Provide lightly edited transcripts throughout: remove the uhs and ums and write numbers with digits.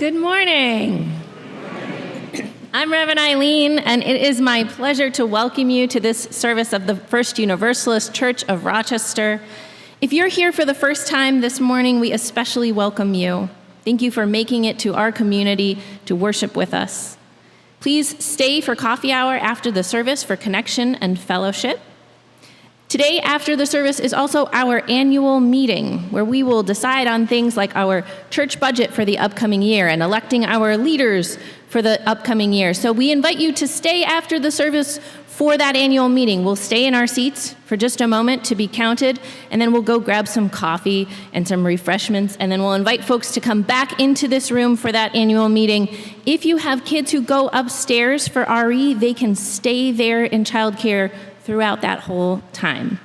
Good morning. I'm Reverend Eileen, and it is my pleasure to welcome you to this service of the First Universalist Church of Rochester. If you're here for the first time this morning, we especially welcome you. Thank you for making it to our community to worship with us. Please stay for coffee hour after the service for connection and fellowship. Today, after the service, is also our annual meeting, where we will decide on things like our church budget for the upcoming year and electing our leaders for the upcoming year. So we invite you to stay after the service for that annual meeting. We'll stay in our seats for just a moment to be counted, and then we'll go grab some coffee and some refreshments, and then we'll invite folks to come back into this room for that annual meeting. If you have kids who go upstairs for RE, they can stay there in childcare throughout that whole time.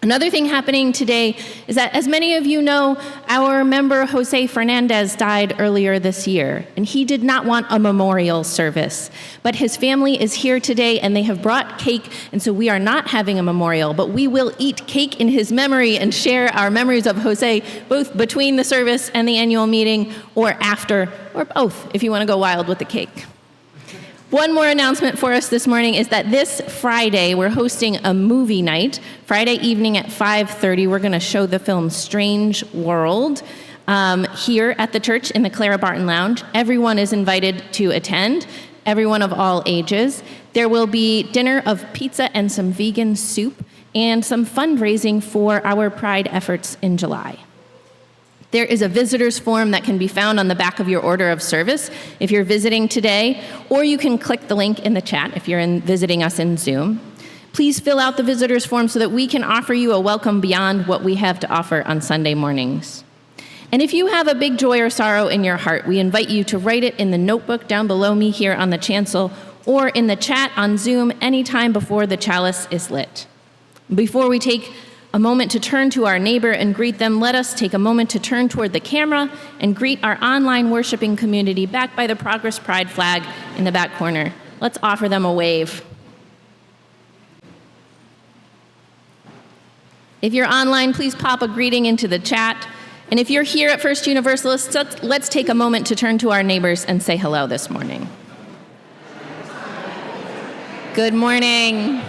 Another thing happening today is that, as many of you know, our member Jose Fernandez died earlier this year, and he did not want a memorial service. But his family is here today, and they have brought cake, and so we are not having a memorial, but we will eat cake in his memory and share our memories of Jose, both between the service and the annual meeting, or after, or both, if you want to go wild with the cake. One more announcement for us this morning is that this Friday, we're hosting a movie night. Friday evening at 5:30, we're going to show the film Strange World here at the church in the Clara Barton Lounge. Everyone is invited to attend, everyone of all ages. There will be dinner of pizza and some vegan soup and some fundraising for our Pride efforts in July. There is a visitor's form that can be found on the back of your order of service if you're visiting today, or you can click the link in the chat if you're visiting us in Zoom. Please fill out the visitor's form so that we can offer you a welcome beyond what we have to offer on Sunday mornings. And if you have a big joy or sorrow in your heart, we invite you to write it in the notebook down below me here on the chancel, or in the chat on Zoom anytime before the chalice is lit. Before we take a moment to turn to our neighbor and greet them, let us take a moment to turn toward the camera and greet our online worshiping community backed by the Progress Pride flag in the back corner. Let's offer them a wave. If you're online, please pop a greeting into the chat. And if you're here at First Universalist, let's take a moment to turn to our neighbors and say hello this morning. Good morning.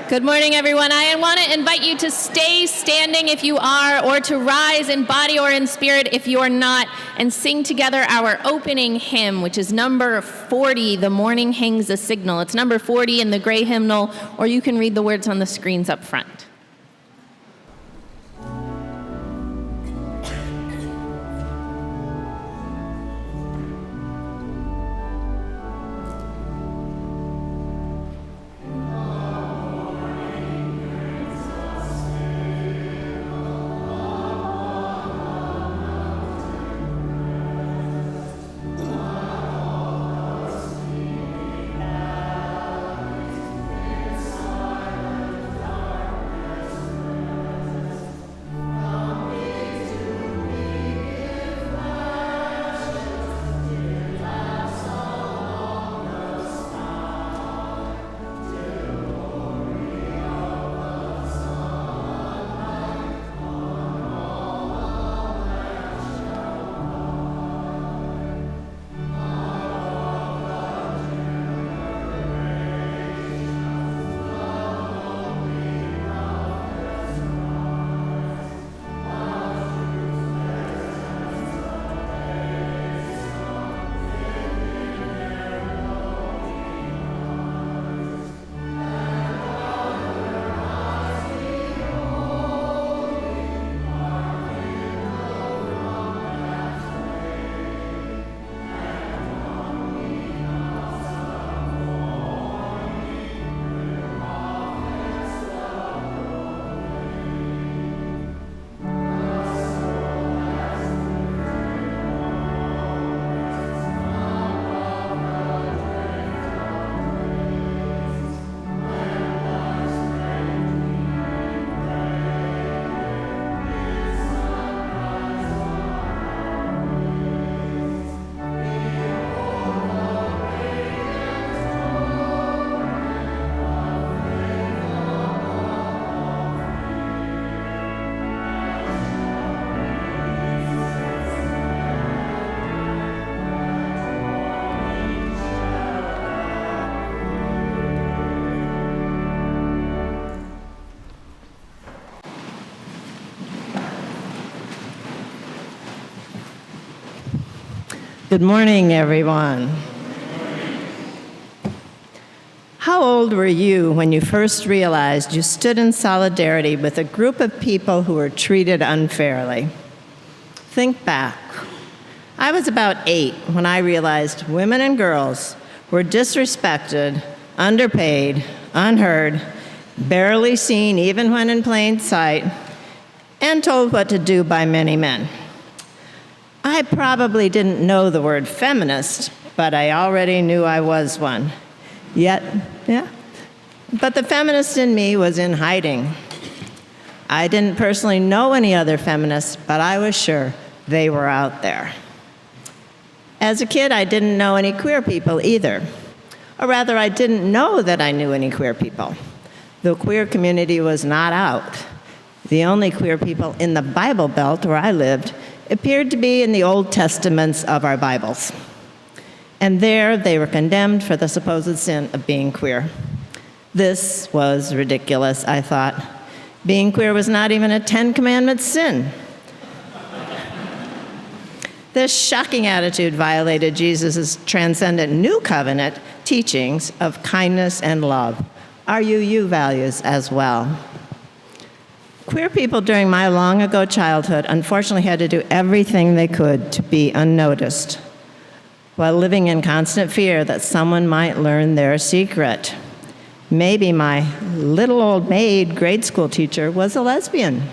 Good morning, everyone. I want to invite you to stay standing if you are, or to rise in body or in spirit if you are not, and sing together our opening hymn, which is number 40, The Morning Hangs a Signal. It's number 40 in the gray hymnal, or you can read the words on the screens up front. Good morning, everyone. How old were you when you first realized you stood in solidarity with a group of people who were treated unfairly? Think back. I was about 8 when I realized women and girls were disrespected, underpaid, unheard, barely seen even when in plain sight, and told what to do by many men. I probably didn't know the word feminist, but I already knew I was one. But the feminist in me was in hiding. I didn't personally know any other feminists, but I was sure they were out there. As a kid, I didn't know any queer people either. Or rather, I didn't know that I knew any queer people. The queer community was not out. The only queer people in the Bible Belt where I lived appeared to be in the Old Testaments of our Bibles. And there they were condemned for the supposed sin of being queer. This was ridiculous, I thought. Being queer was not even a 10 Commandments sin. This shocking attitude violated Jesus' transcendent New Covenant teachings of kindness and love, our UU values as well. Queer people during my long ago childhood unfortunately had to do everything they could to be unnoticed, while living in constant fear that someone might learn their secret. Maybe my little old maid grade school teacher was a lesbian.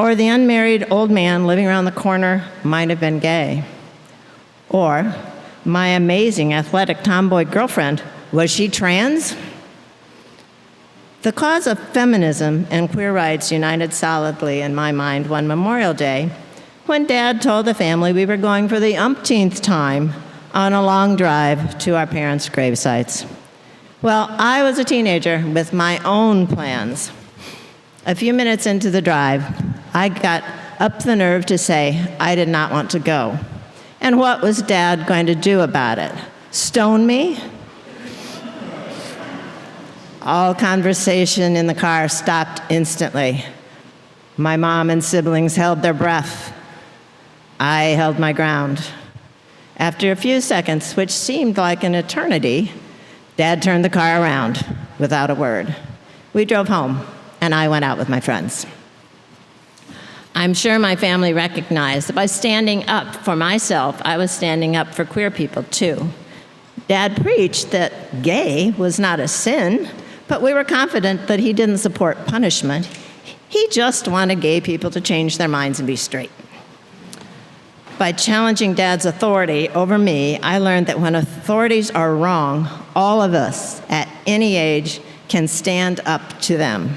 Or the unmarried old man living around the corner might have been gay. Or my amazing athletic tomboy girlfriend, was she trans? The cause of feminism and queer rights united solidly in my mind one Memorial Day when Dad told the family we were going for the umpteenth time on a long drive to our parents' grave sites. Well, I was a teenager with my own plans. A few minutes into the drive, I got up the nerve to say I did not want to go. And what was Dad going to do about it? Stone me? All conversation in the car stopped instantly. My mom and siblings held their breath. I held my ground. After a few seconds, which seemed like an eternity, Dad turned the car around without a word. We drove home, and I went out with my friends. I'm sure my family recognized that by standing up for myself, I was standing up for queer people too. Dad preached that gay was not a sin, but we were confident that he didn't support punishment. He just wanted gay people to change their minds and be straight. By challenging Dad's authority over me, I learned that when authorities are wrong, all of us at any age can stand up to them.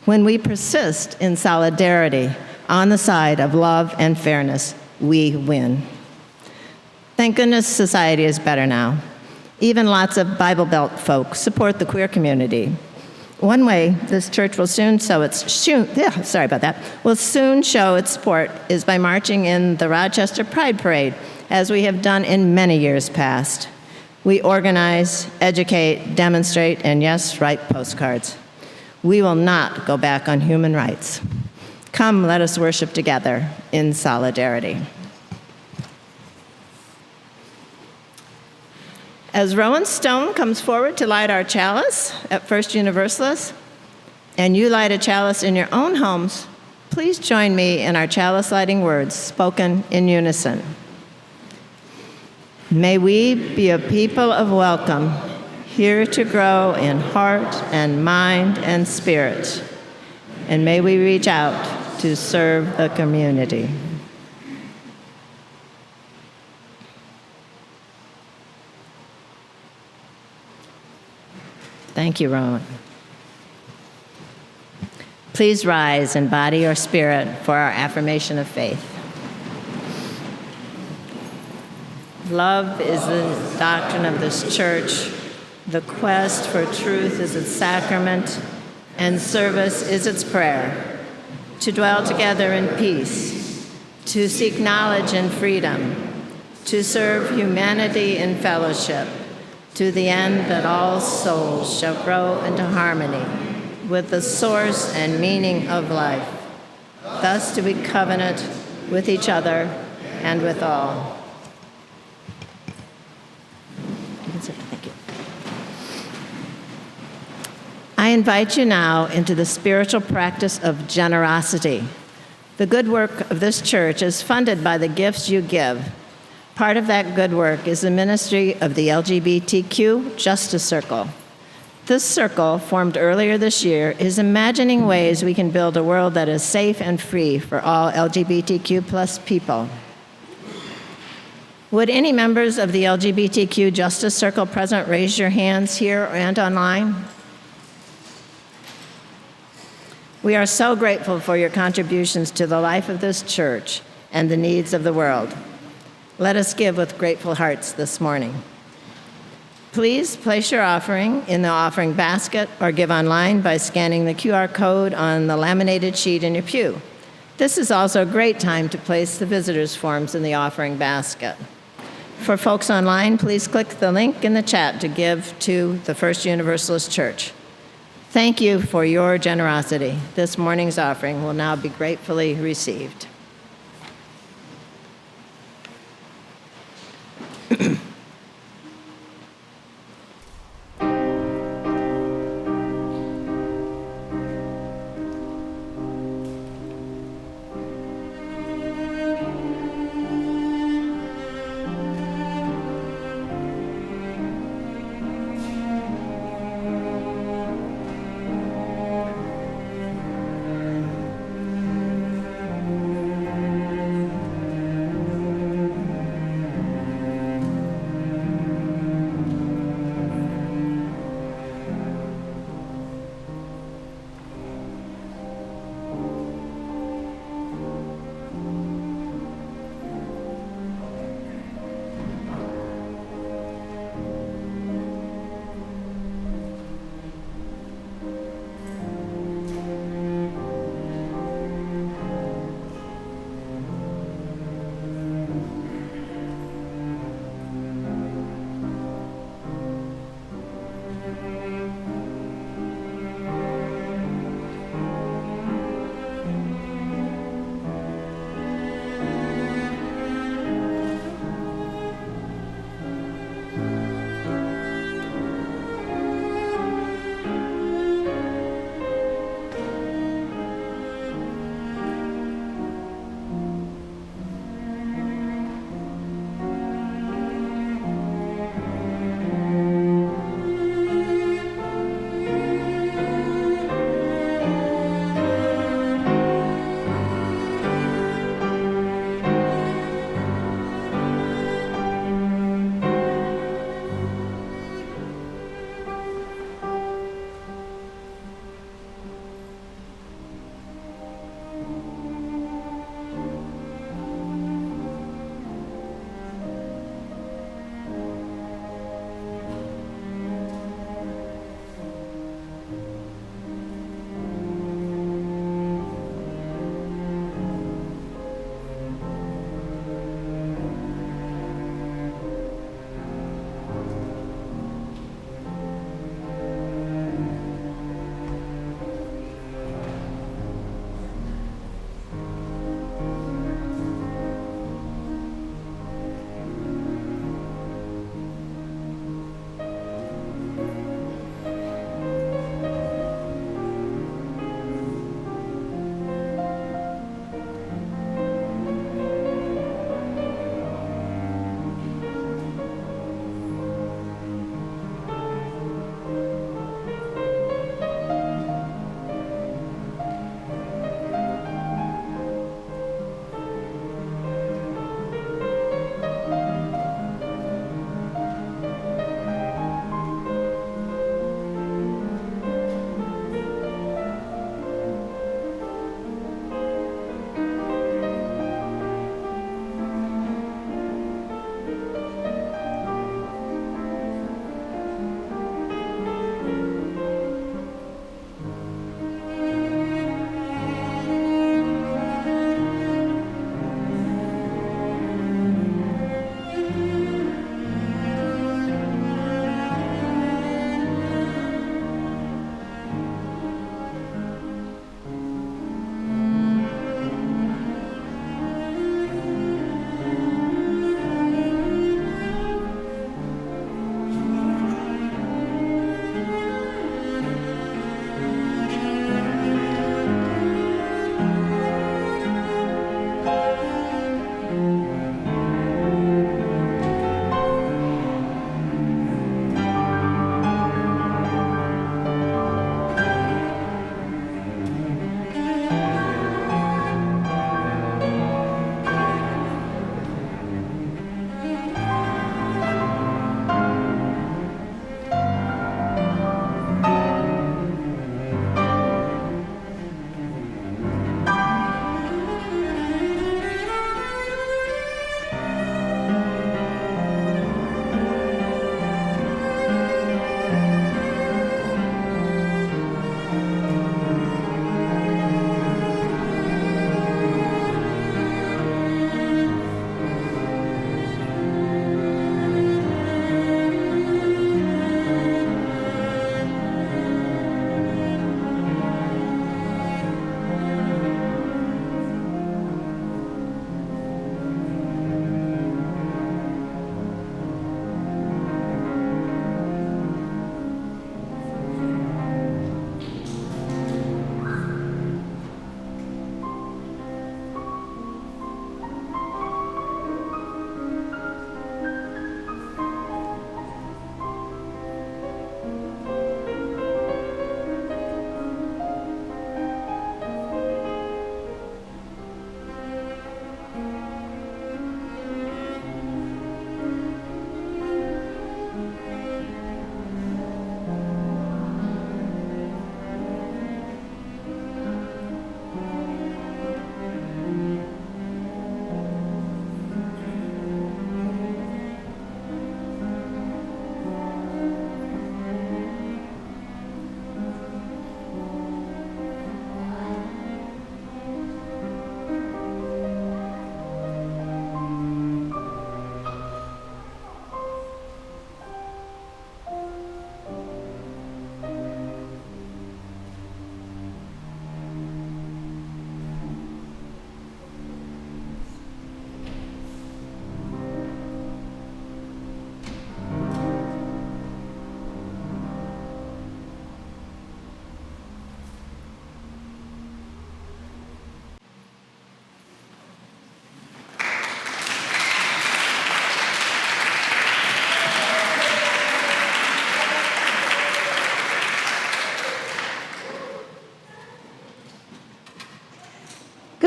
When we persist in solidarity on the side of love and fairness, we win. Thank goodness society is better now. Even lots of Bible Belt folks support the queer community. One way this church will soon show its support is by marching in the Rochester Pride Parade, as we have done in many years past. We organize, educate, demonstrate, and yes, write postcards. We will not go back on human rights. Come, let us worship together in solidarity. As Rowan Stone comes forward to light our chalice at First Universalist, and you light a chalice in your own homes, please join me in our chalice lighting words spoken in unison. May we be a people of welcome, here to grow in heart and mind and spirit, and may we reach out to serve the community. Thank you, Rowan. Please rise in body or spirit for our affirmation of faith. Love is the doctrine of this church. The quest for truth is its sacrament, and service is its prayer. To dwell together in peace, to seek knowledge and freedom, to serve humanity in fellowship, to the end that all souls shall grow into harmony with the source and meaning of life, thus to be covenant with each other and with all. invite you now into the spiritual practice of generosity. The good work of this church is funded by the gifts you give. Part of that good work is the ministry of the LGBTQ Justice Circle. This circle, formed earlier this year, is imagining ways we can build a world that is safe and free for all LGBTQ plus people. Would any members of the LGBTQ Justice Circle present raise your hands here and online? We are so grateful for your contributions to the life of this church and the needs of the world. Let us give with grateful hearts this morning. Please place your offering in the offering basket or give online by scanning the QR code on the laminated sheet in your pew. This is also a great time to place the visitors' forms in the offering basket. For folks online, please click the link in the chat to give to the First Universalist Church. Thank you for your generosity. This morning's offering will now be gratefully received.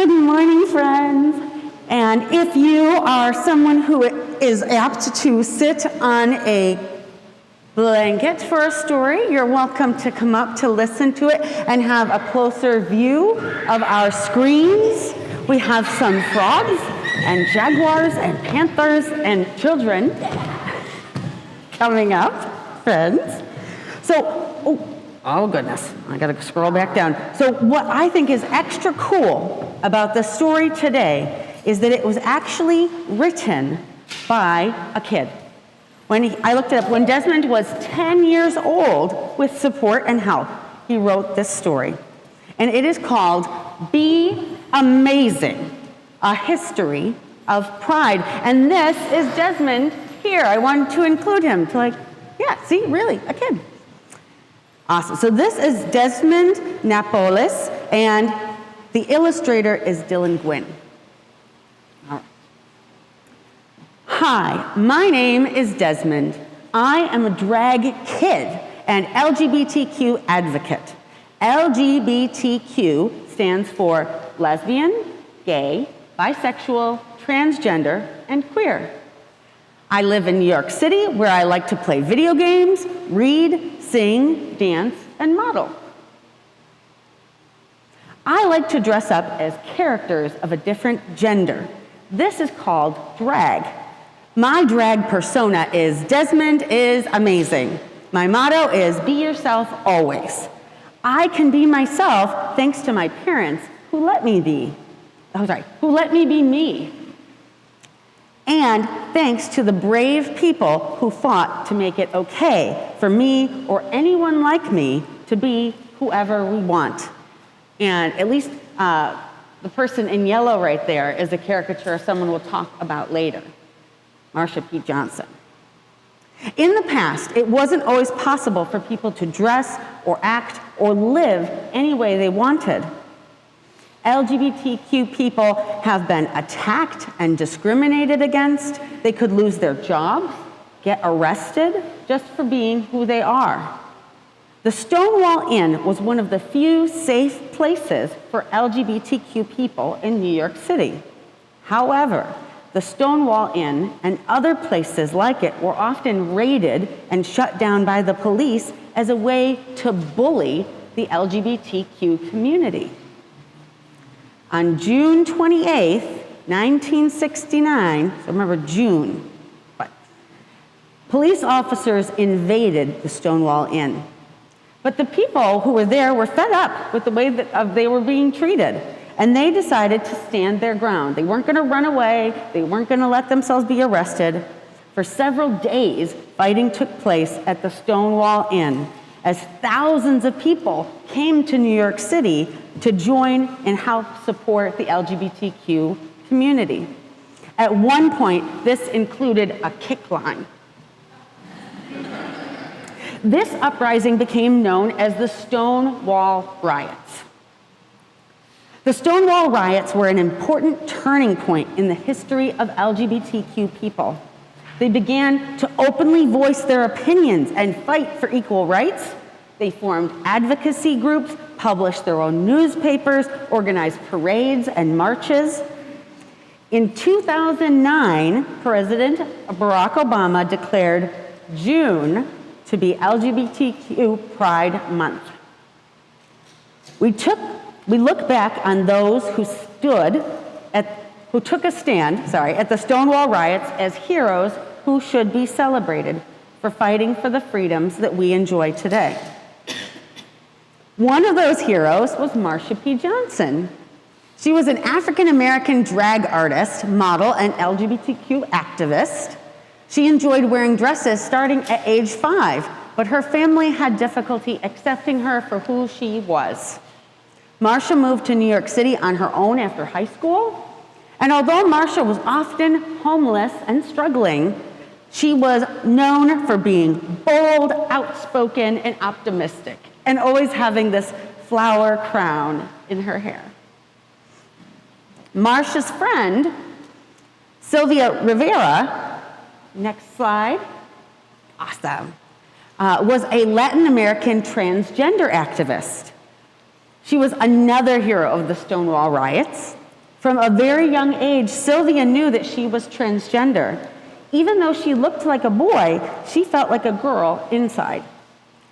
Good morning, friends. And if you are someone who is apt to sit on a blanket for a story, you're welcome to come up to listen to it and have a closer view of our screens. We have some frogs and jaguars and panthers and children coming up, friends. So, oh goodness, I gotta scroll back down. So what I think is extra cool about the story today is that it was actually written by a kid. I looked it up, when Desmond was 10 years old, with support and help, he wrote this story. And it is called Be Amazing, A History of Pride. And this is Desmond here. I wanted to include him to yeah, see, really, a kid. Awesome. So this is Desmond Napolis, and the illustrator is Dylan Gwynn. All right. Hi, my name is Desmond. I am a drag kid and LGBTQ advocate. LGBTQ stands for lesbian, gay, bisexual, transgender, and queer. I live in New York City, where I like to play video games, read, sing, dance, and model. I like to dress up as characters of a different gender. This is called drag. My drag persona is Desmond is amazing. My motto is be yourself always. I can be myself thanks to my parents who let me be. Who let me be me. And thanks to the brave people who fought to make it okay for me or anyone like me to be whoever we want. And at least the person in yellow right there is a caricature of someone we'll talk about later. Marsha P. Johnson. In the past, it wasn't always possible for people to dress or act or live any way they wanted. LGBTQ people have been attacked and discriminated against. They could lose their jobs, get arrested just for being who they are. The Stonewall Inn was one of the few safe places for LGBTQ people in New York City. However, the Stonewall Inn and other places like it were often raided and shut down by the police as a way to bully the LGBTQ community. On June 28th, 1969, so remember June, police officers invaded the Stonewall Inn. But the people who were there were fed up with the way that they were being treated. And they decided to stand their ground. They weren't going to run away. They weren't going to let themselves be arrested. For several days, fighting took place at the Stonewall Inn as thousands of people came to New York City to join and help support the LGBTQ community. At one point, this included a kick line. This uprising became known as the Stonewall Riots. The Stonewall Riots were an important turning point in the history of LGBTQ people. They began to openly voice their opinions and fight for equal rights. They formed advocacy groups, published their own newspapers, organized parades and marches. In 2009, President Barack Obama declared June to be LGBTQ Pride Month. We look back on those who took a stand at the Stonewall Riots as heroes who should be celebrated for fighting for the freedoms that we enjoy today. One of those heroes was Marsha P. Johnson. She was an African-American drag artist, model, and LGBTQ activist. She enjoyed wearing dresses starting at age 5, but her family had difficulty accepting her for who she was. Marsha moved to New York City on her own after high school, and although Marsha was often homeless and struggling, she was known for being bold, outspoken, and optimistic, and always having this flower crown in her hair. Marsha's friend, Sylvia Rivera, next slide, awesome, was a Latin American transgender activist. She was another hero of the Stonewall Riots. From a very young age, Sylvia knew that she was transgender. Even though she looked like a boy, she felt like a girl inside.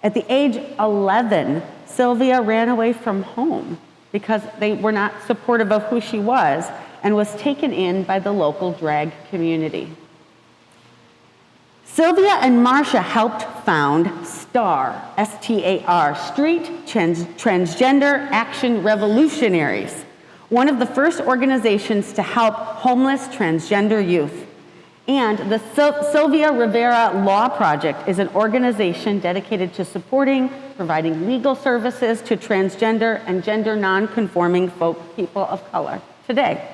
At the age 11, Sylvia ran away from home because they were not supportive of who she was and was taken in by the local drag community. Sylvia and Marcia helped found STAR, S-T-A-R, Street Transgender Action Revolutionaries, one of the first organizations to help homeless transgender youth. And the Sylvia Rivera Law Project is an organization dedicated to supporting, providing legal services to transgender and gender non-conforming people of color today.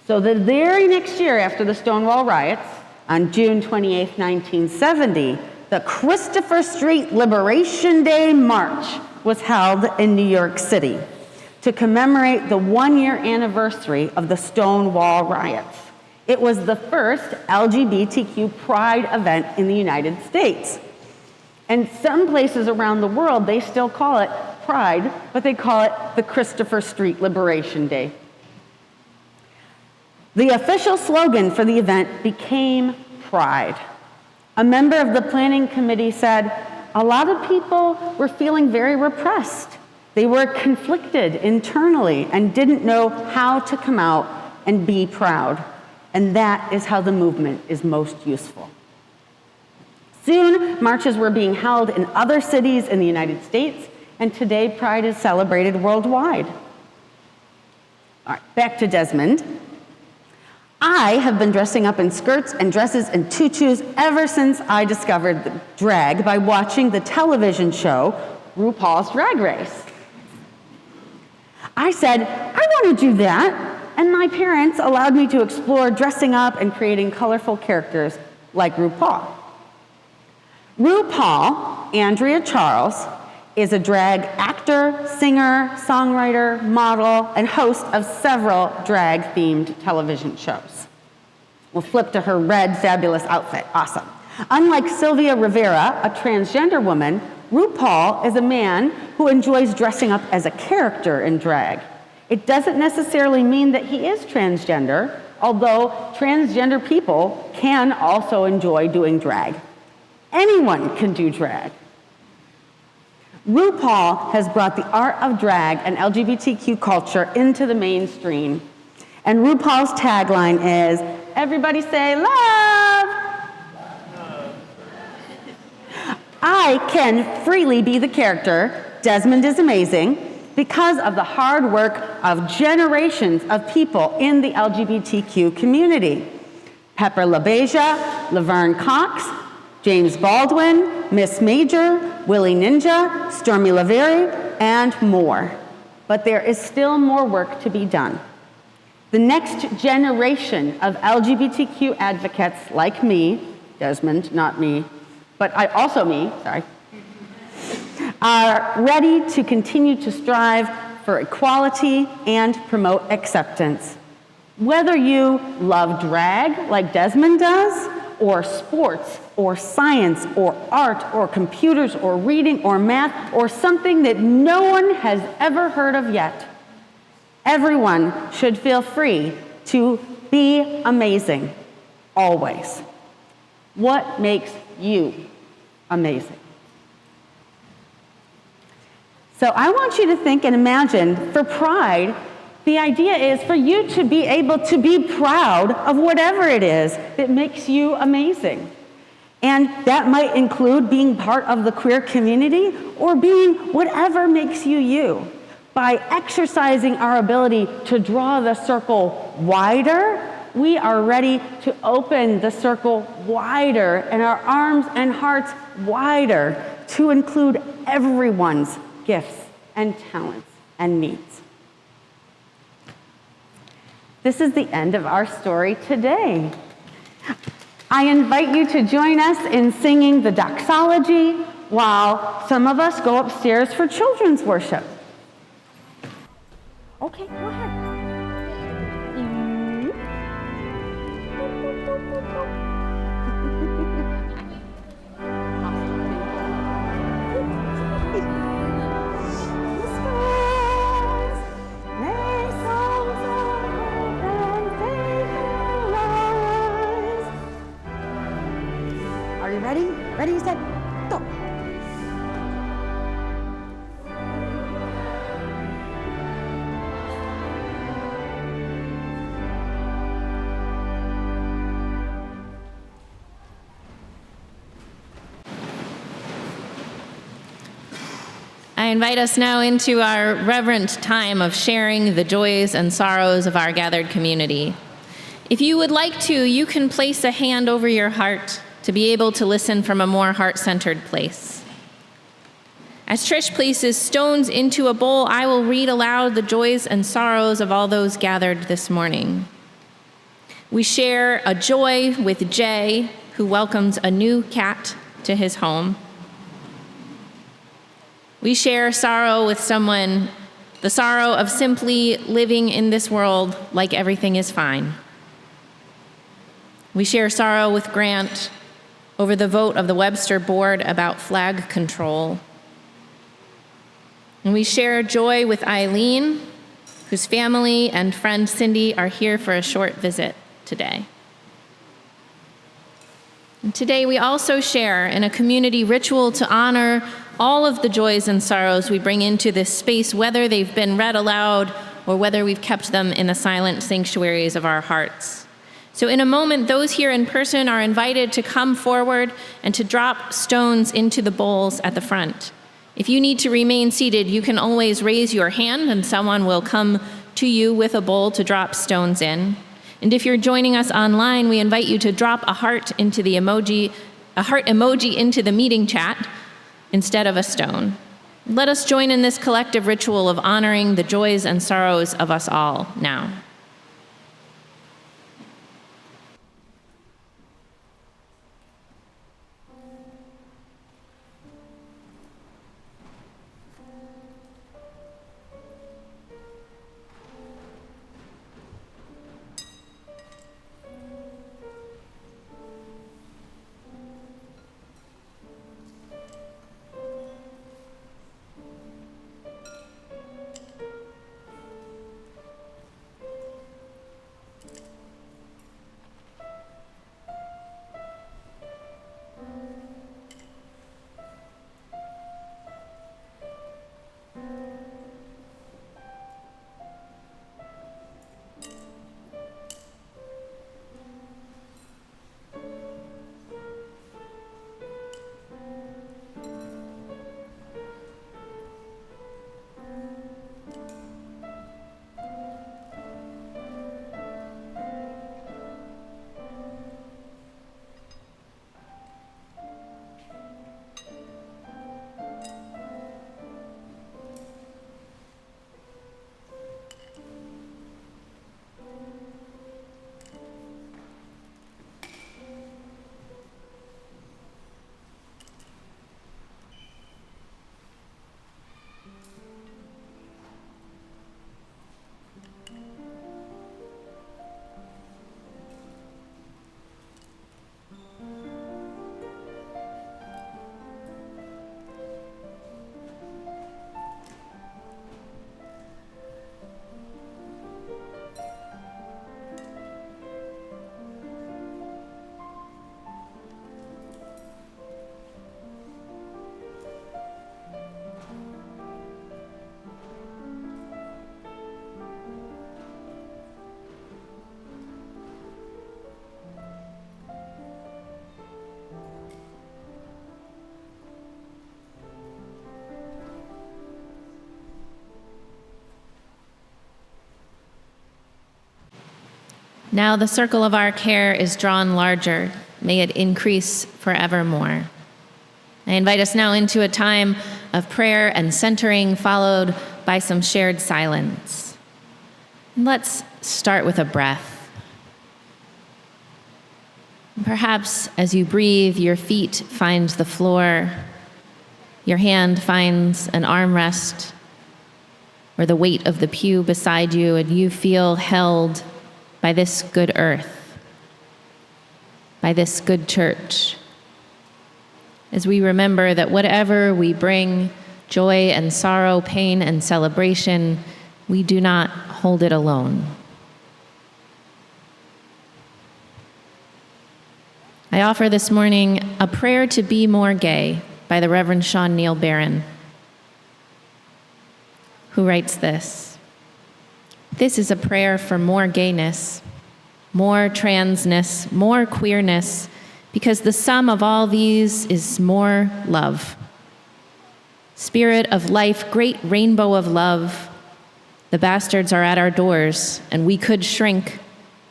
So the very next year after the Stonewall riots, on June 28, 1970, the Christopher Street Liberation Day March was held in New York City to commemorate the one-year anniversary of the Stonewall riots. It was the first LGBTQ pride event in the United States. And some places around the world, they still call it Pride, but they call it the Christopher Street Liberation Day. The official slogan for the event became Pride. A member of the planning committee said, a lot of people were feeling very repressed. They were conflicted internally and didn't know how to come out and be proud. And that is how the movement is most useful. Soon, marches were being held in other cities in the United States, and today Pride is celebrated worldwide. All right, back to Desmond. I have been dressing up in skirts and dresses and tutus ever since I discovered the drag by watching the television show RuPaul's Drag Race. I said, I want to do that, and my parents allowed me to explore dressing up and creating colorful characters like RuPaul. RuPaul, Andrea Charles, is a drag actor, singer, songwriter, model, and host of several drag-themed television shows. We'll flip to her red, fabulous outfit. Awesome. Unlike Sylvia Rivera, a transgender woman, RuPaul is a man who enjoys dressing up as a character in drag. It doesn't necessarily mean that he is transgender, although transgender people can also enjoy doing drag. Anyone can do drag. RuPaul has brought the art of drag and LGBTQ culture into the mainstream. And RuPaul's tagline is, everybody say love. I can freely be the character. Desmond is amazing because of the hard work of generations of people in the LGBTQ community. Pepper LaBeija, Laverne Cox, James Baldwin, Miss Major, Willie Ninja, Stormy LaVerry, and more. But there is still more work to be done. The next generation of LGBTQ advocates like me, Desmond, not me, but also me, sorry, are ready to continue to strive for equality and promote acceptance. Whether you love drag like Desmond does, or sports, or science, or art, or computers, or reading, or math, or something that no one has ever heard of yet, everyone should feel free to be amazing, always. What makes you amazing? So I want you to think and imagine, for Pride, the idea is for you to be able to be proud of whatever it is that makes you amazing. And that might include being part of the queer community or being whatever makes you you. By exercising our ability to draw the circle wider, we are ready to open the circle wider and our arms and hearts wider to include everyone's gifts and talents and needs. This is the end of our story today. I invite you to join us in singing the doxology while some of us go upstairs for children's worship. Okay, go ahead. The stars, they Ready, set, go. I invite us now into our reverent time of sharing the joys and sorrows of our gathered community. If you would like to, you can place a hand over your heart to be able to listen from a more heart-centered place. As Trish places stones into a bowl, I will read aloud the joys and sorrows of all those gathered this morning. We share a joy with Jay, who welcomes a new cat to his home. We share sorrow with someone, the sorrow of simply living in this world like everything is fine. We share sorrow with Grant over the vote of the Webster Board about flag control. And we share joy with Eileen, whose family and friend Cindy are here for a short visit today. And today we also share in a community ritual to honor all of the joys and sorrows we bring into this space, whether they've been read aloud or whether we've kept them in the silent sanctuaries of our hearts. So in a moment, those here in person are invited to come forward and to drop stones into the bowls at the front. If you need to remain seated, you can always raise your hand and someone will come to you with a bowl to drop stones in. And if you're joining us online, we invite you to drop a heart into the emoji, a heart emoji into the meeting chat instead of a stone. Let us join in this collective ritual of honoring the joys and sorrows of us all now. Now the circle of our care is drawn larger. May it increase forevermore. I invite us now into a time of prayer and centering, followed by some shared silence. Let's start with a breath. Perhaps as you breathe, your feet find the floor, your hand finds an armrest or the weight of the pew beside you, and you feel held by this good earth, by this good church. As we remember that whatever we bring, joy and sorrow, pain and celebration, we do not hold it alone. I offer this morning a prayer to be more gay by the Reverend Sean Neil Barron, who writes this. This is a prayer for more gayness, more transness, more queerness, because the sum of all these is more love. Spirit of life, great rainbow of love, the bastards are at our doors, and we could shrink,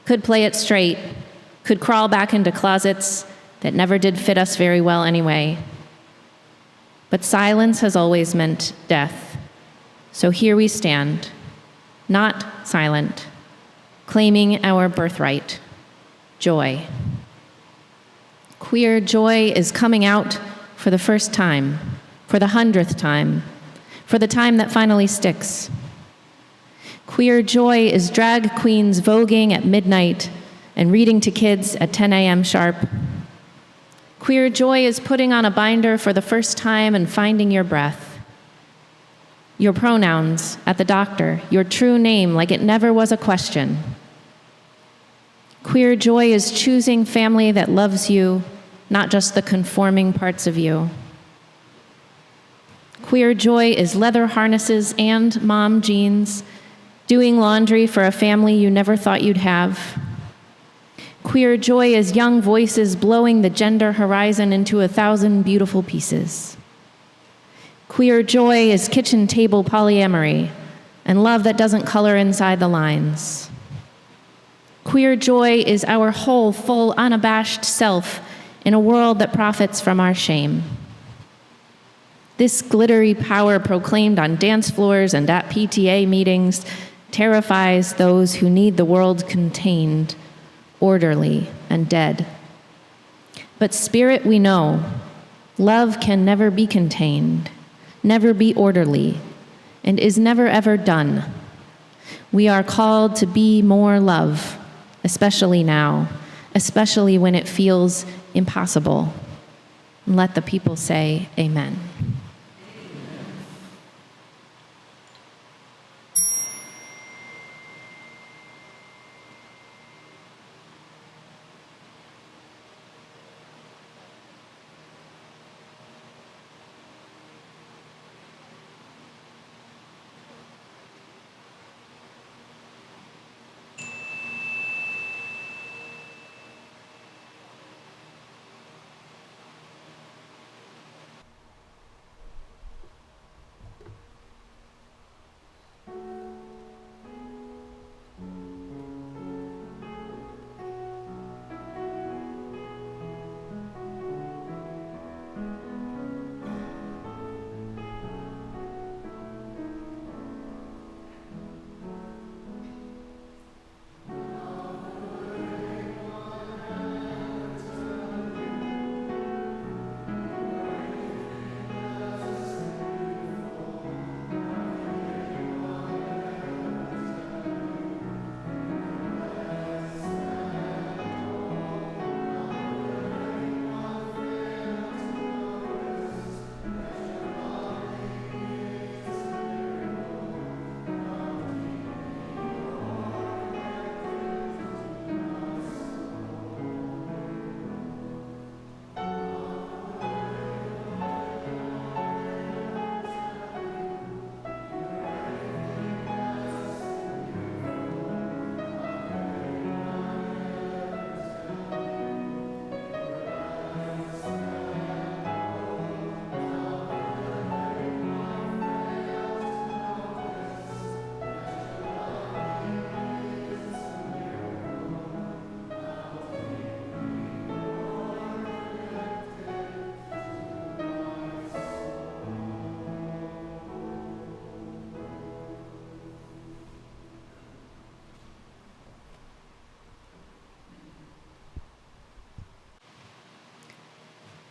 could play it straight, could crawl back into closets that never did fit us very well anyway. But silence has always meant death. So here we stand, not silent, claiming our birthright, joy. Queer joy is coming out for the first time, for the 100th time, for the time that finally sticks. Queer joy is drag queens voguing at midnight and reading to kids at 10 a.m. sharp. Queer joy is putting on a binder for the first time and finding your breath. Your pronouns at the doctor, your true name like it never was a question. Queer joy is choosing family that loves you, not just the conforming parts of you. Queer joy is leather harnesses and mom jeans, doing laundry for a family you never thought you'd have. Queer joy is young voices blowing the gender horizon into 1,000 beautiful pieces. Queer joy is kitchen table polyamory and love that doesn't color inside the lines. Queer joy is our whole, full, unabashed self in a world that profits from our shame. This glittery power proclaimed on dance floors and at PTA meetings terrifies those who need the world contained, orderly, and dead. But spirit, we know, love can never be contained, never be orderly, and is never ever done. We are called to be more love, especially now, especially when it feels impossible. And let the people say amen.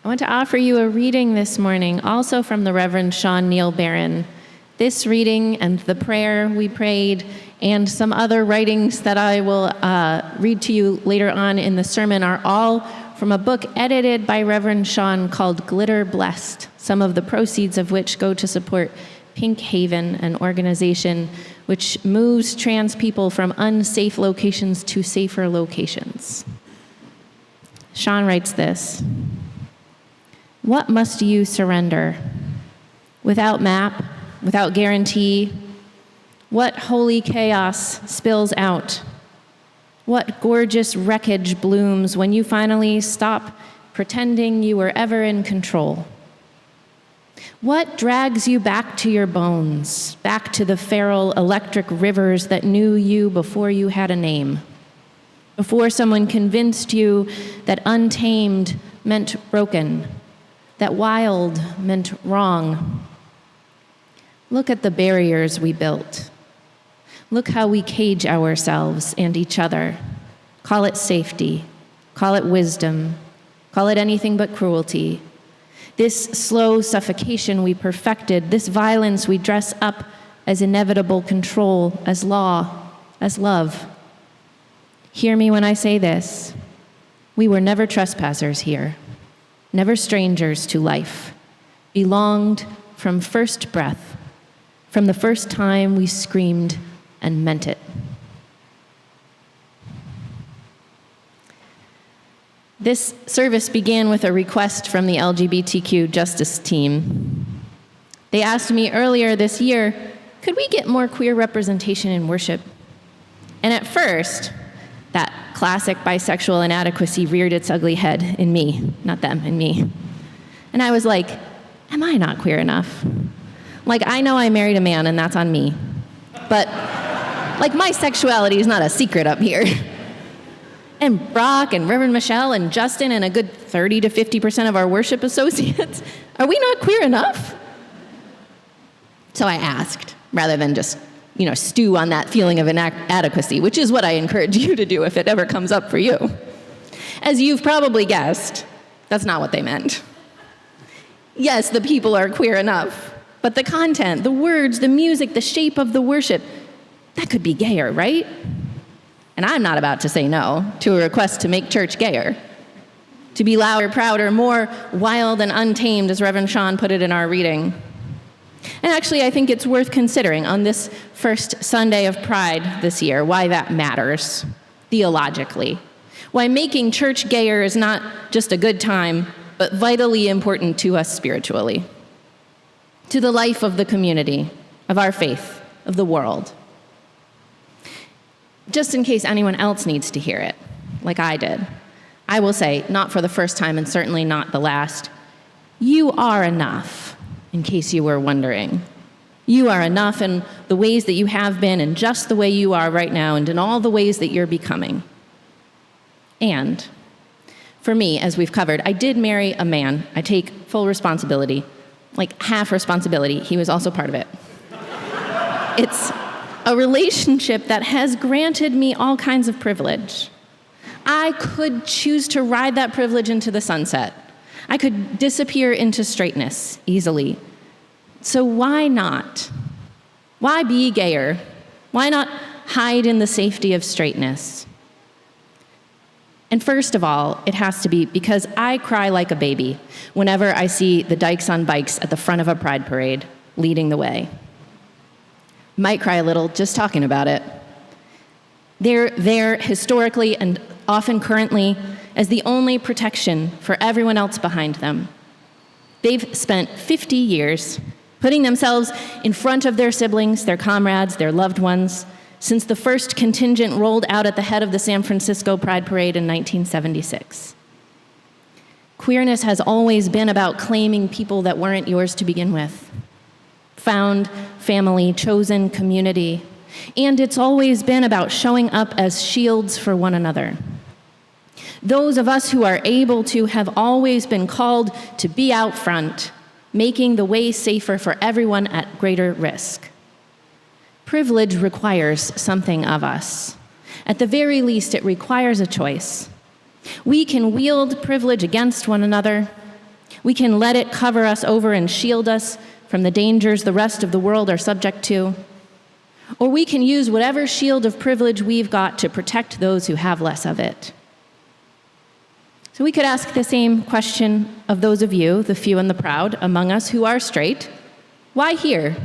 I want to offer you a reading this morning, also from the Reverend Sean Neil Barron. This reading and the prayer we prayed and some other writings that I will read to you later on in the sermon are all from a book edited by Reverend Sean called Glitter Blessed, some of the proceeds of which go to support Pink Haven, an organization which moves trans people from unsafe locations to safer locations. Sean writes this: "What must you surrender? Without map, without guarantee, what holy chaos spills out? What gorgeous wreckage blooms when you finally stop pretending you were ever in control? What drags you back to your bones, back to the feral electric rivers that knew you before you had a name? Before someone convinced you that untamed meant broken, that wild meant wrong? Look at the barriers we built. Look how we cage ourselves and each other. Call it safety, call it wisdom, call it anything but cruelty. This slow suffocation we perfected, this violence we dress up as inevitable control, as law, as love. Hear me when I say this. We were never trespassers here, never strangers to life, belonged from first breath, from the first time we screamed and meant it." This service began with a request from the LGBTQ Justice team. They asked me earlier this year, could we get more queer representation in worship? And at first, that classic bisexual inadequacy reared its ugly head in me, not them, in me. And I was like, am I not queer enough? Like, I know I married a man and that's on me, but like my sexuality is not a secret up here. And Brock and Reverend Michelle and Justin and a good 30 to 50% of our worship associates, are we not queer enough? So I asked, rather than just, stew on that feeling of inadequacy, which is what I encourage you to do if it ever comes up for you. As you've probably guessed, that's not what they meant. Yes, the people are queer enough, but the content, the words, the music, the shape of the worship, that could be gayer, right? And I'm not about to say no to a request to make church gayer, to be louder, prouder, more wild and untamed, as Reverend Sean put it in our reading. And actually, I think it's worth considering on this first Sunday of Pride this year, why that matters theologically. Why making church gayer is not just a good time, but vitally important to us spiritually, to the life of the community, of our faith, of the world. Just in case anyone else needs to hear it, like I did, I will say, not for the first time and certainly not the last, you are enough, in case you were wondering. You are enough in the ways that you have been and just the way you are right now and in all the ways that you're becoming. And for me, as we've covered, I did marry a man. I take full responsibility, like half responsibility. He was also part of it. It's a relationship that has granted me all kinds of privilege. I could choose to ride that privilege into the sunset. I could disappear into straightness easily. So why not? Why be gayer? Why not hide in the safety of straightness? And first of all, it has to be because I cry like a baby whenever I see the dykes on bikes at the front of a pride parade leading the way. Might cry a little just talking about it. They're there historically and often currently as the only protection for everyone else behind them. They've spent 50 years putting themselves in front of their siblings, their comrades, their loved ones, since the first contingent rolled out at the head of the San Francisco Pride Parade in 1976. Queerness has always been about claiming people that weren't yours to begin with. Found, family, chosen community. And it's always been about showing up as shields for one another. Those of us who are able to have always been called to be out front, making the way safer for everyone at greater risk. Privilege requires something of us. At the very least, it requires a choice. We can wield privilege against one another. We can let it cover us over and shield us from the dangers the rest of the world are subject to. Or we can use whatever shield of privilege we've got to protect those who have less of it. So we could ask the same question of those of you, the few and the proud among us who are straight. Why here?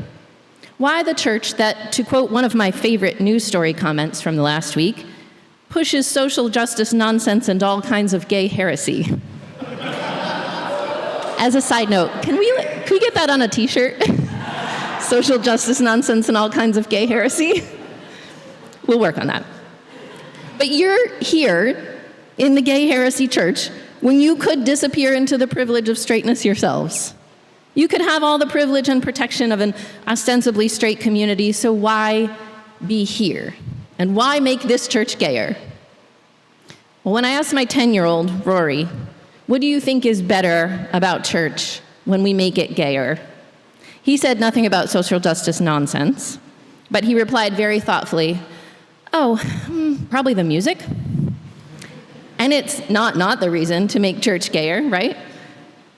Why the church that, to quote one of my favorite news story comments from the last week, pushes social justice nonsense and all kinds of gay heresy. As a side note, can we get that on a t-shirt? Social justice nonsense and all kinds of gay heresy? We'll work on that. But you're here in the gay heresy church when you could disappear into the privilege of straightness yourselves. You could have all the privilege and protection of an ostensibly straight community, so why be here? And why make this church gayer? Well, when I asked my 10-year-old, Rory, what do you think is better about church when we make it gayer? He said nothing about social justice nonsense, but he replied very thoughtfully, probably the music. And it's not the reason to make church gayer, right?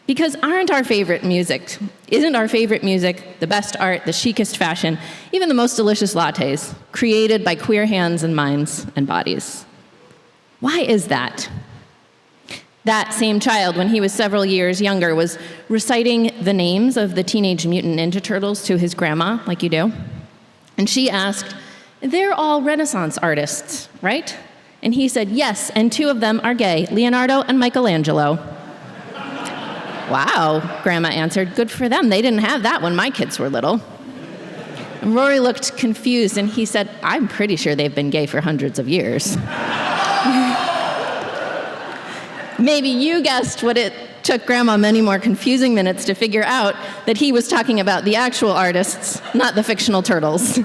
Because isn't our favorite music the best art, the chicest fashion, even the most delicious lattes, created by queer hands and minds and bodies? Why is that? That same child, when he was several years younger, was reciting the names of the Teenage Mutant Ninja Turtles to his grandma, like you do. And she asked, "They're all Renaissance artists, right?" And he said, "Yes, and 2 of them are gay, Leonardo and Michelangelo." "Wow," Grandma answered, "good for them. They didn't have that when my kids were little." And Rory looked confused, and he said, "I'm pretty sure they've been gay for hundreds of years." Maybe you guessed what it took Grandma many more confusing minutes to figure out that he was talking about the actual artists, not the fictional turtles.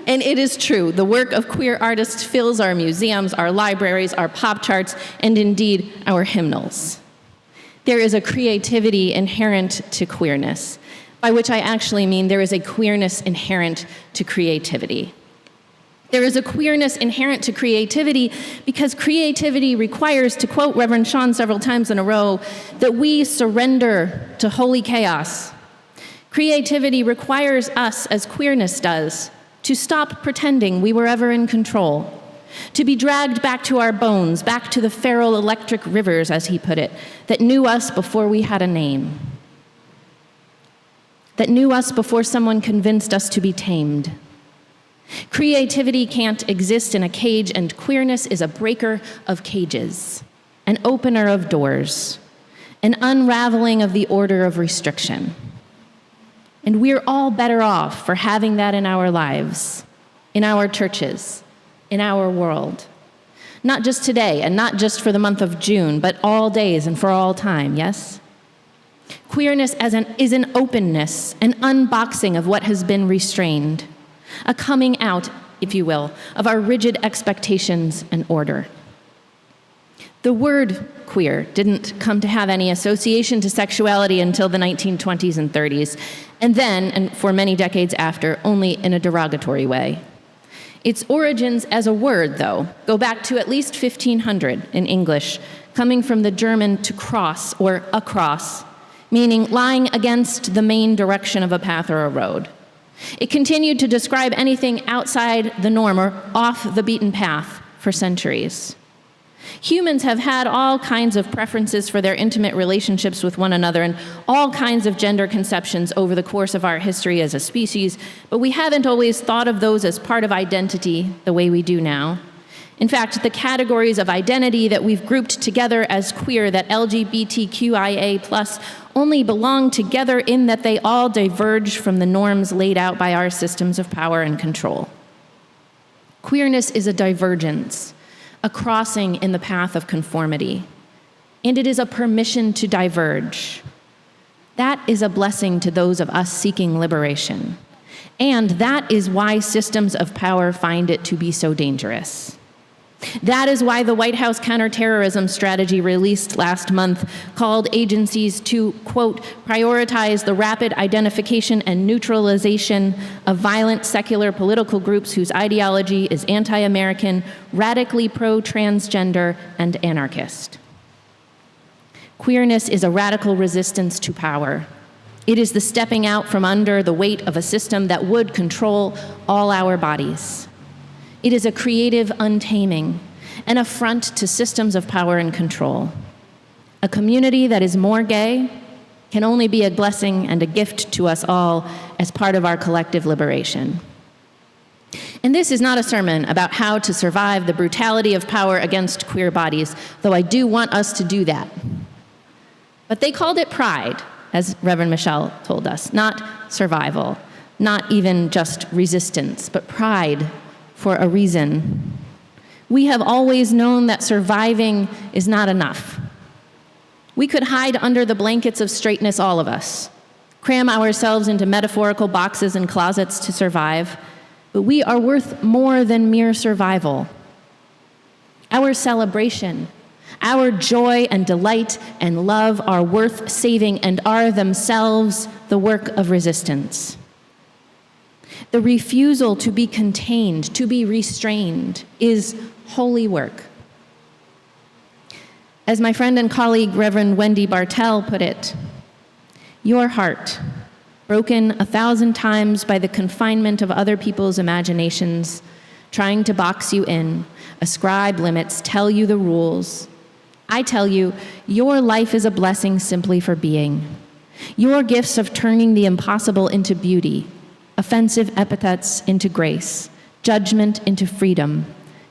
And it is true, the work of queer artists fills our museums, our libraries, our pop charts, and indeed our hymnals. There is a creativity inherent to queerness, by which I actually mean there is a queerness inherent to creativity. There is a queerness inherent to creativity because creativity requires, to quote Reverend Sean several times in a row, that we surrender to holy chaos. Creativity requires us, as queerness does, to stop pretending we were ever in control, to be dragged back to our bones, back to the feral electric rivers, as he put it, that knew us before we had a name, that knew us before someone convinced us to be tamed. Creativity can't exist in a cage, and queerness is a breaker of cages, an opener of doors, an unraveling of the order of restriction. And we're all better off for having that in our lives, in our churches, in our world. Not just today, and not just for the month of June, but all days and for all time, yes? Queerness is an openness, an unboxing of what has been restrained, a coming out, if you will, of our rigid expectations and order. The word queer didn't come to have any association to sexuality until the 1920s and 30s, and then, and for many decades after, only in a derogatory way. Its origins as a word, though, go back to at least 1500 in English, coming from the German to cross, or across, meaning lying against the main direction of a path or a road. It continued to describe anything outside the norm or off the beaten path for centuries. Humans have had all kinds of preferences for their intimate relationships with one another and all kinds of gender conceptions over the course of our history as a species, but we haven't always thought of those as part of identity the way we do now. In fact, the categories of identity that we've grouped together as queer, that LGBTQIA+, only belong together in that they all diverge from the norms laid out by our systems of power and control. Queerness is a divergence, a crossing in the path of conformity, and it is a permission to diverge. That is a blessing to those of us seeking liberation, and that is why systems of power find it to be so dangerous. That is why the White House counterterrorism strategy released last month called agencies to, quote, prioritize the rapid identification and neutralization of violent secular political groups whose ideology is anti-American, radically pro-transgender, and anarchist. Queerness is a radical resistance to power. It is the stepping out from under the weight of a system that would control all our bodies. It is a creative untaming, an affront to systems of power and control. A community that is more gay can only be a blessing and a gift to us all as part of our collective liberation. And this is not a sermon about how to survive the brutality of power against queer bodies, though I do want us to do that. But they called it pride, as Reverend Michelle told us, not survival, not even just resistance, but pride for a reason. We have always known that surviving is not enough. We could hide under the blankets of straightness, all of us, cram ourselves into metaphorical boxes and closets to survive, but we are worth more than mere survival. Our celebration, our joy and delight and love are worth saving and are themselves the work of resistance. The refusal to be contained, to be restrained, is holy work. As my friend and colleague, Reverend Wendy Bartell, put it, your heart, broken 1,000 times by the confinement of other people's imaginations, trying to box you in, ascribe limits, tell you the rules. I tell you, your life is a blessing simply for being. Your gifts of turning the impossible into beauty, offensive epithets into grace, judgment into freedom,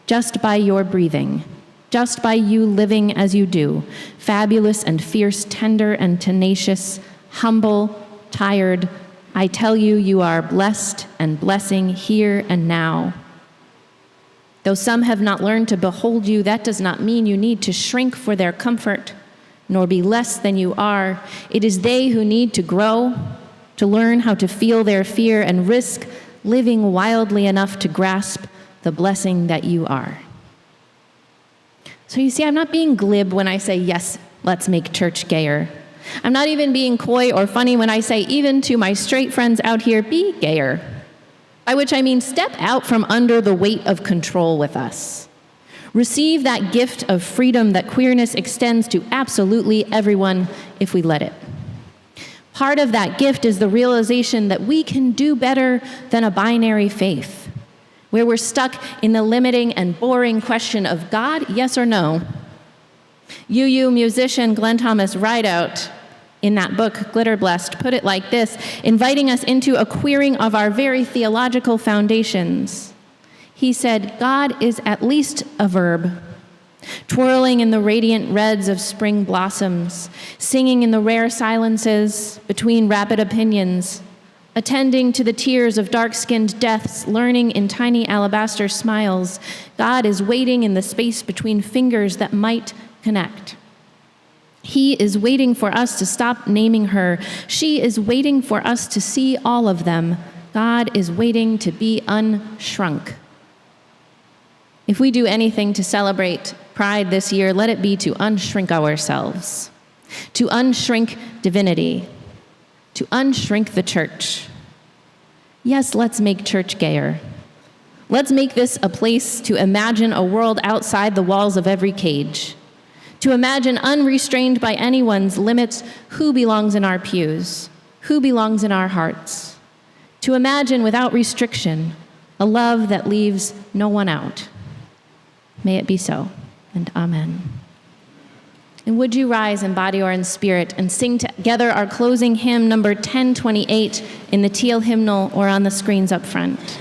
just by your breathing, just by you living as you do, fabulous and fierce, tender and tenacious, humble, tired, I tell you, you are blessed and blessing here and now. Though some have not learned to behold you, that does not mean you need to shrink for their comfort, nor be less than you are. It is they who need to grow, to learn how to feel their fear and risk living wildly enough to grasp the blessing that you are. So you see, I'm not being glib when I say, yes, let's make church gayer. I'm not even being coy or funny when I say, even to my straight friends out here, be gayer. By which I mean, step out from under the weight of control with us. Receive that gift of freedom that queerness extends to absolutely everyone if we let it. Part of that gift is the realization that we can do better than a binary faith, where we're stuck in the limiting and boring question of God, yes or no. UU musician Glenn Thomas Rideout, in that book, Glitter Blessed, put it like this, inviting us into a queering of our very theological foundations. He said, God is at least a verb, twirling in the radiant reds of spring blossoms, singing in the rare silences between rapid opinions, attending to the tears of dark-skinned deaths, learning in tiny alabaster smiles. God is waiting in the space between fingers that might connect. He is waiting for us to stop naming her. She is waiting for us to see all of them. God is waiting to be unshrunk. If we do anything to celebrate Pride this year, let it be to unshrink ourselves, to unshrink divinity, to unshrink the church. Yes, let's make church gayer. Let's make this a place to imagine a world outside the walls of every cage, to imagine unrestrained by anyone's limits who belongs in our pews, who belongs in our hearts, to imagine without restriction a love that leaves no one out. May it be so, and amen. And would you rise in body or in spirit and sing together our closing hymn, number 1028, in the teal hymnal or on the screens up front.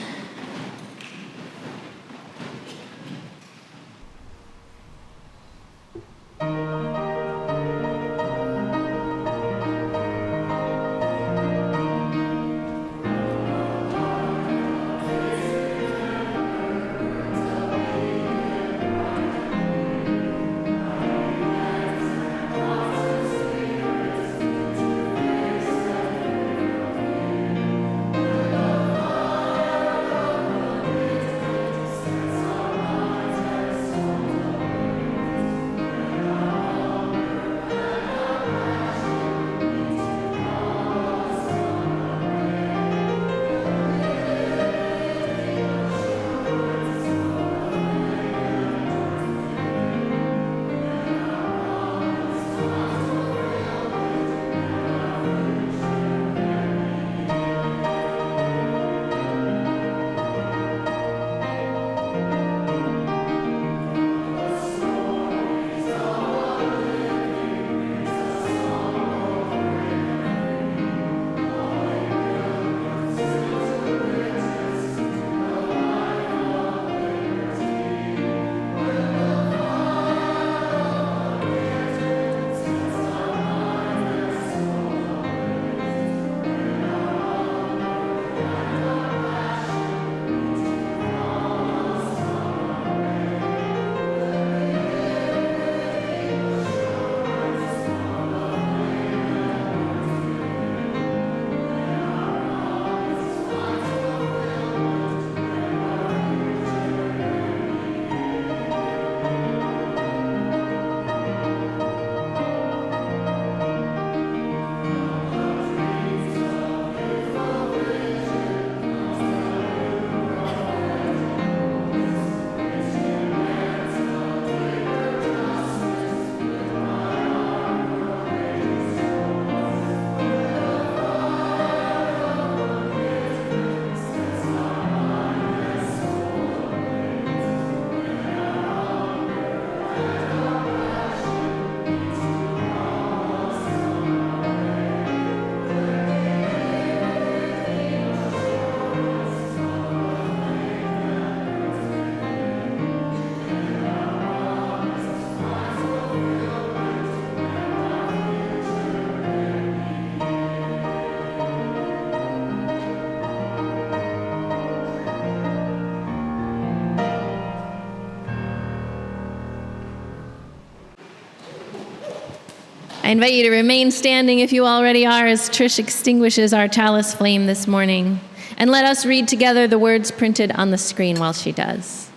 I invite you to remain standing if you already are as Trish extinguishes our chalice flame this morning. And let us read together the words printed on the screen while she does.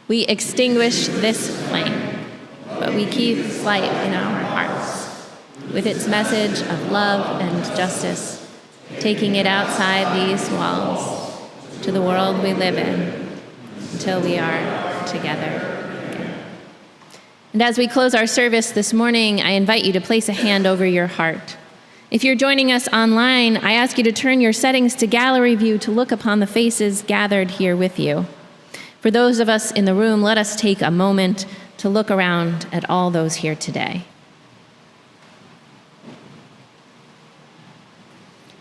We extinguish this flame, but we keep its light in our hearts, with its message of love and justice, taking it outside these walls to the world we live in until we are together. And as we close our service this morning, I invite you to place a hand over your heart. If you're joining us online, I ask you to turn your settings to gallery view to look upon the faces gathered here with you. For those of us in the room, let us take a moment to look around at all those here today.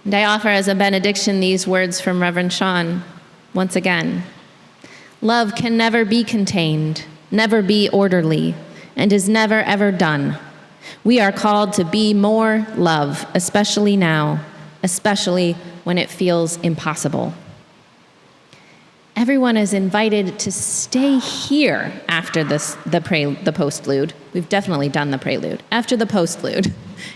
And I offer as a benediction these words from Reverend Sean once again. Love can never be contained, never be orderly, and is never ever done. We are called to be more love, especially now, especially when it feels impossible. Everyone is invited to stay here after the postlude. We've definitely done the prelude. After the postlude,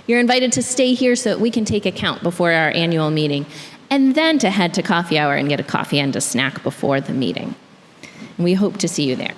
you're invited to stay here so that we can take account before our annual meeting, and then to head to coffee hour and get a coffee and a snack before the meeting. And we hope to see you there.